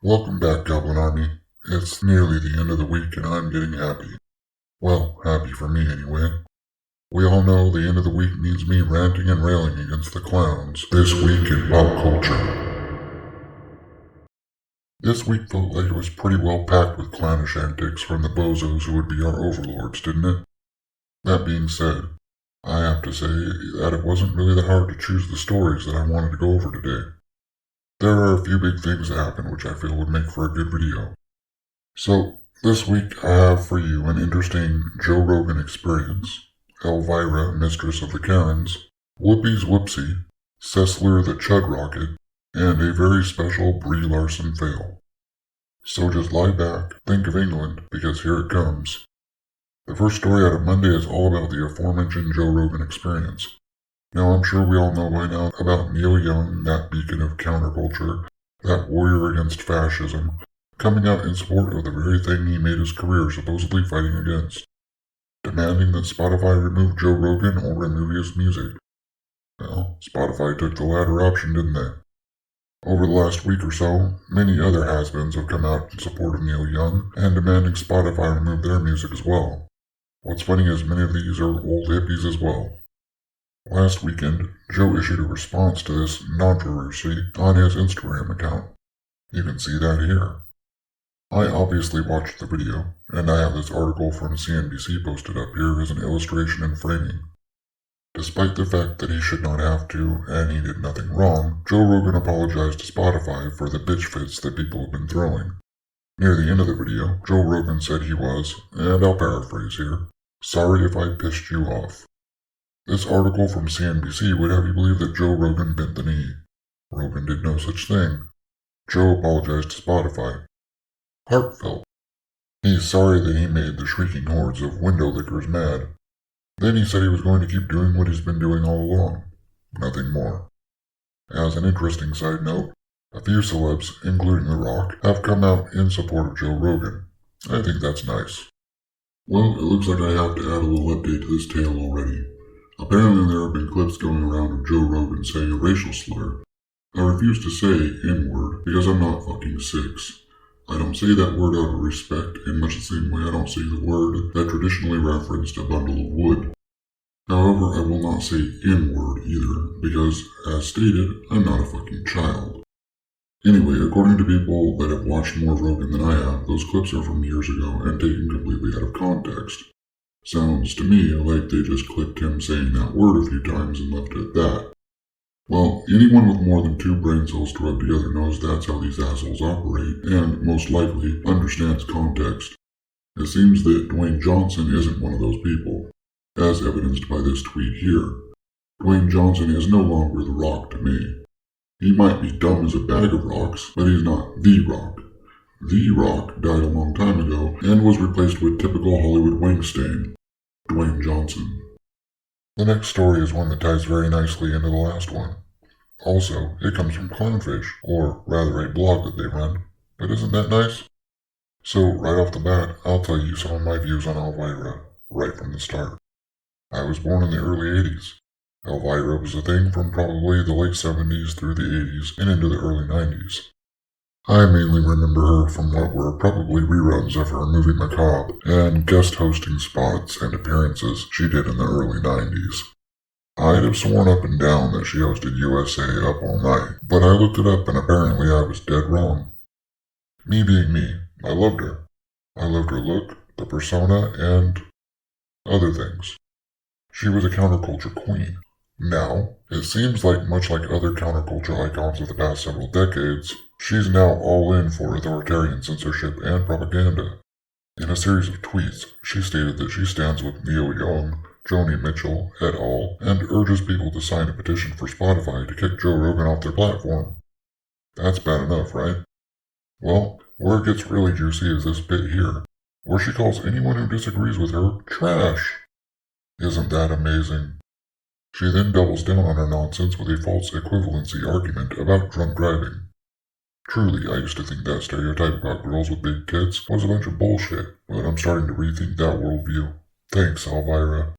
Welcome back, Goblin Army. It's nearly the end of the week and I'm getting happy. Well, happy for me anyway. We all know the end of the week means me ranting and railing against the clowns. This week in pop culture. This week felt like it was pretty well packed with clownish antics from the bozos who would be our overlords, didn't it? That being said, I have to say that it wasn't really that hard to choose the stories that I wanted to go over today. There are a few big things that happened which I feel would make for a good video. So, this week I have for you an interesting Joe Rogan experience, Elvira, Mistress of the Karens, Whoopi's Whoopsie, Sessler the Chud Rocket, and a very special Brie Larson fail. So just lie back, think of England, because here it comes. The first story out of Monday is all about the aforementioned Joe Rogan experience. Now I'm sure we all know by now about Neil Young, that beacon of counterculture, that warrior against fascism, coming out in support of the very thing he made his career supposedly fighting against, demanding that Spotify remove Joe Rogan or remove his music. Well, Spotify took the latter option, didn't they? Over the last week or so, many other has-beens have come out in support of Neil Young and demanding Spotify remove their music as well. What's funny is many of these are old hippies as well. Last weekend, Joe issued a response to this controversy on his Instagram account. You can see that here. I obviously watched the video, and I have this article from CNBC posted up here as an illustration and framing. Despite the fact that he should not have to, and he did nothing wrong, Joe Rogan apologized to Spotify for the bitch fits that people have been throwing. Near the end of the video, Joe Rogan said he was, and I'll paraphrase here, sorry if I pissed you off. This article from CNBC would have you believe that Joe Rogan bent the knee. Rogan did no such thing. Joe apologized to Spotify. Heartfelt. He's sorry that he made the shrieking hordes of window lickers mad. Then he said he was going to keep doing what he's been doing all along. Nothing more. As an interesting side note, a few celebs, including The Rock, have come out in support of Joe Rogan. I think that's nice. Well, it looks like I have to add a little update to this tale already. Apparently there have been clips going around of Joe Rogan saying a racial slur. I refuse to say N-word because I'm not fucking 6. I don't say that word out of respect in much the same way I don't say the word that traditionally referenced a bundle of wood. However, I will not say N-word either because, as stated, I'm not a fucking child. Anyway, according to people that have watched more Rogan than I have, those clips are from years ago and taken completely out of context. Sounds to me like they just clipped him saying that word a few times and left it at that. Well, anyone with more than 2 brain cells to rub together knows that's how these assholes operate, and, most likely, understands context. It seems that Dwayne Johnson isn't one of those people, as evidenced by this tweet here. Dwayne Johnson is no longer The Rock to me. He might be dumb as a bag of rocks, but he's not The Rock. The Rock died a long time ago and was replaced with typical Hollywood Wingstain, Dwayne Johnson. The next story is one that ties very nicely into the last one. Also, it comes from Clownfish, or rather a blog that they run, but isn't that nice? So, right off the bat, I'll tell you some of my views on Elvira, right from the start. I was born in the early 80s. Elvira was a thing from probably the late 70s through the 80s and into the early 90s. I mainly remember her from what were probably reruns of her movie Macabre and guest hosting spots and appearances she did in the early 90s. I'd have sworn up and down that she hosted USA Up All Night, but I looked it up and apparently I was dead wrong. Me being me, I loved her. I loved her look, the persona, and other things. She was a counterculture queen. Now, it seems like much like other counterculture icons of the past several decades, she's now all in for authoritarian censorship and propaganda. In a series of tweets, she stated that she stands with Neil Young, Joni Mitchell, et al., and urges people to sign a petition for Spotify to kick Joe Rogan off their platform. That's bad enough, right? Well, where it gets really juicy is this bit here, where she calls anyone who disagrees with her trash. Isn't that amazing? She then doubles down on her nonsense with a false equivalency argument about drunk driving. Truly, I used to think that stereotype about girls with big tits was a bunch of bullshit, but I'm starting to rethink that worldview. Thanks, Elvira.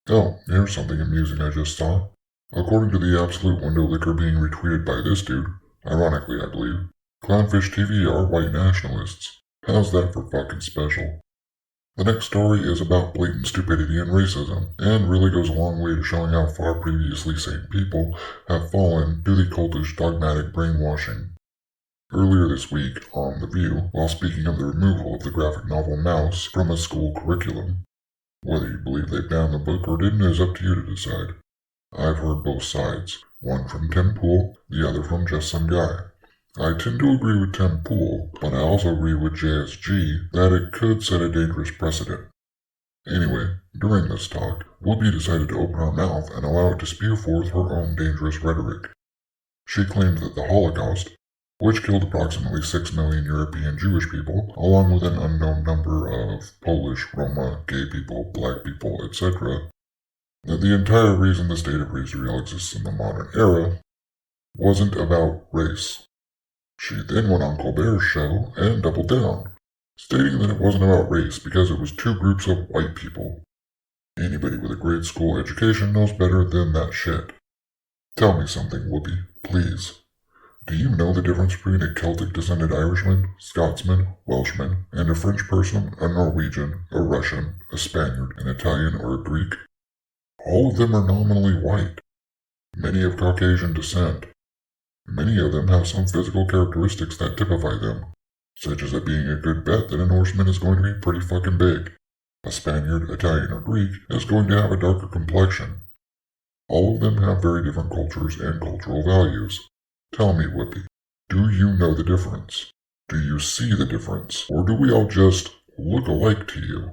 Oh, here's something amusing I just saw. According to the absolute window licker being retweeted by this dude, ironically I believe, Clownfish TV are white nationalists. How's that for fucking special? The next story is about blatant stupidity and racism, and really goes a long way to showing how far previously sane people have fallen to the cultish dogmatic brainwashing. Earlier this week, on The View, while speaking of the removal of the graphic novel Mouse from a school curriculum. Whether you believe they banned the book or didn't is up to you to decide. I've heard both sides, one from Tim Pool, the other from just some guy. I tend to agree with Tim Pool, but I also agree with JSG that it could set a dangerous precedent. Anyway, during this talk, Whoopi decided to open her mouth and allow it to spew forth her own dangerous rhetoric. She claimed that the Holocaust, which killed approximately 6 million European Jewish people, along with an unknown number of Polish, Roma, gay people, black people, etc., that the entire reason the state of Israel exists in the modern era wasn't about race. She then went on Colbert's show and doubled down, stating that it wasn't about race because it was two groups of white people. Anybody with a grade school education knows better than that shit. Tell me something, Whoopi, please. Do you know the difference between a Celtic-descended Irishman, Scotsman, Welshman, and a French person, a Norwegian, a Russian, a Spaniard, an Italian, or a Greek? All of them are nominally white. Many of Caucasian descent. Many of them have some physical characteristics that typify them, such as it being a good bet that a Norseman is going to be pretty fucking big. A Spaniard, Italian, or Greek is going to have a darker complexion. All of them have very different cultures and cultural values. Tell me, Whoopi, do you know the difference? Do you see the difference? Or do we all just look alike to you?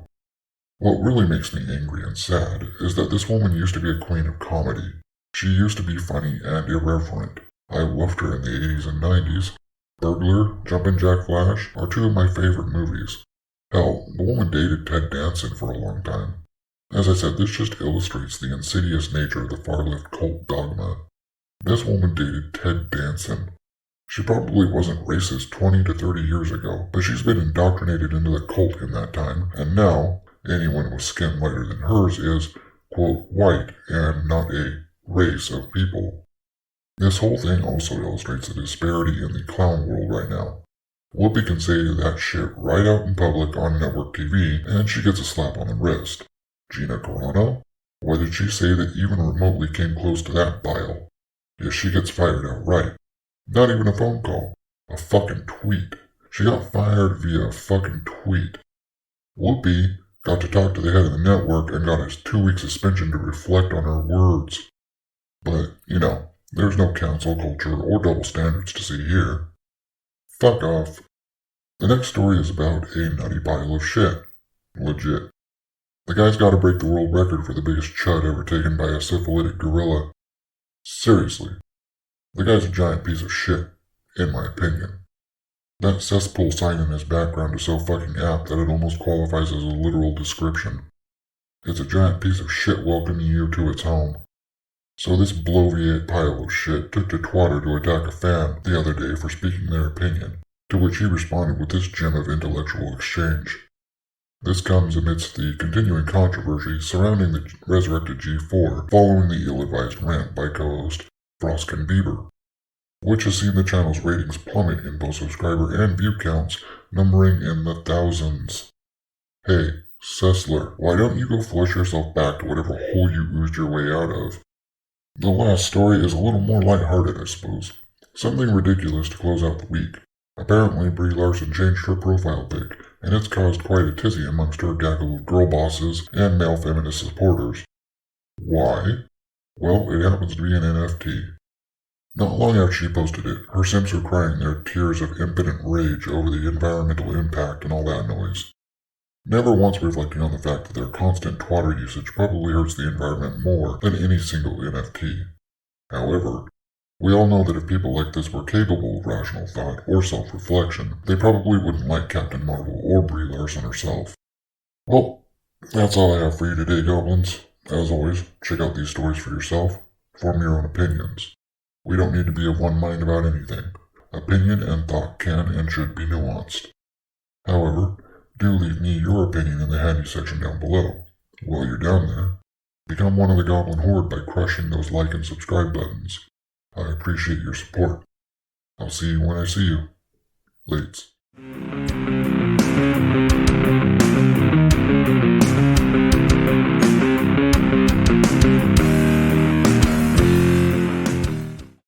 What really makes me angry and sad is that this woman used to be a queen of comedy. She used to be funny and irreverent. I loved her in the 80s and 90s. Burglar, Jumpin' Jack Flash are two of my favorite movies. Hell, the woman dated Ted Danson for a long time. As I said, this just illustrates the insidious nature of the far-left cult dogma. This woman dated Ted Danson. She probably wasn't racist 20 to 30 years ago, but she's been indoctrinated into the cult in that time, and now, anyone with skin lighter than hers is, quote, white and not a race of people. This whole thing also illustrates the disparity in the clown world right now. Whoopi can say that shit right out in public on network TV, and she gets a slap on the wrist. Gina Carano? What did she say that even remotely came close to that bile? Yes, she gets fired outright. Not even a phone call. A fucking tweet. She got fired via a fucking tweet. Whoopi got to talk to the head of the network and got a 2-week suspension to reflect on her words. But, there's no cancel culture or double standards to see here. Fuck off. The next story is about a nutty pile of shit. Legit. The guy's gotta break the world record for the biggest chud ever taken by a syphilitic gorilla. Seriously. The guy's a giant piece of shit, in my opinion. That cesspool sign in his background is so fucking apt that it almost qualifies as a literal description. It's a giant piece of shit welcoming you to its home. So this bloviate pile of shit took to Twitter to attack a fan the other day for speaking their opinion, to which he responded with this gem of intellectual exchange. This comes amidst the continuing controversy surrounding the resurrected G4 following the ill-advised rant by co-host Froskin Bieber, which has seen the channel's ratings plummet in both subscriber and view counts, numbering in the thousands. Hey, Sessler, why don't you go flush yourself back to whatever hole you oozed your way out of? The last story is a little more lighthearted, I suppose. Something ridiculous to close out the week. Apparently, Brie Larson changed her profile pic, and it's caused quite a tizzy amongst her gaggle of girl bosses and male feminist supporters. Why? Well, it happens to be an NFT. Not long after she posted it, her simps are crying their tears of impotent rage over the environmental impact and all that noise. Never once reflecting on the fact that their constant twatter usage probably hurts the environment more than any single NFT. However, we all know that if people like this were capable of rational thought or self-reflection, they probably wouldn't like Captain Marvel or Brie Larson herself. Well, that's all I have for you today, Goblins. As always, check out these stories for yourself. Form your own opinions. We don't need to be of one mind about anything. Opinion and thought can and should be nuanced. However, do leave me your opinion in the handy section down below. While you're down there, become one of the Goblin Horde by crushing those like and subscribe buttons. I appreciate your support. I'll see you when I see you. Lates.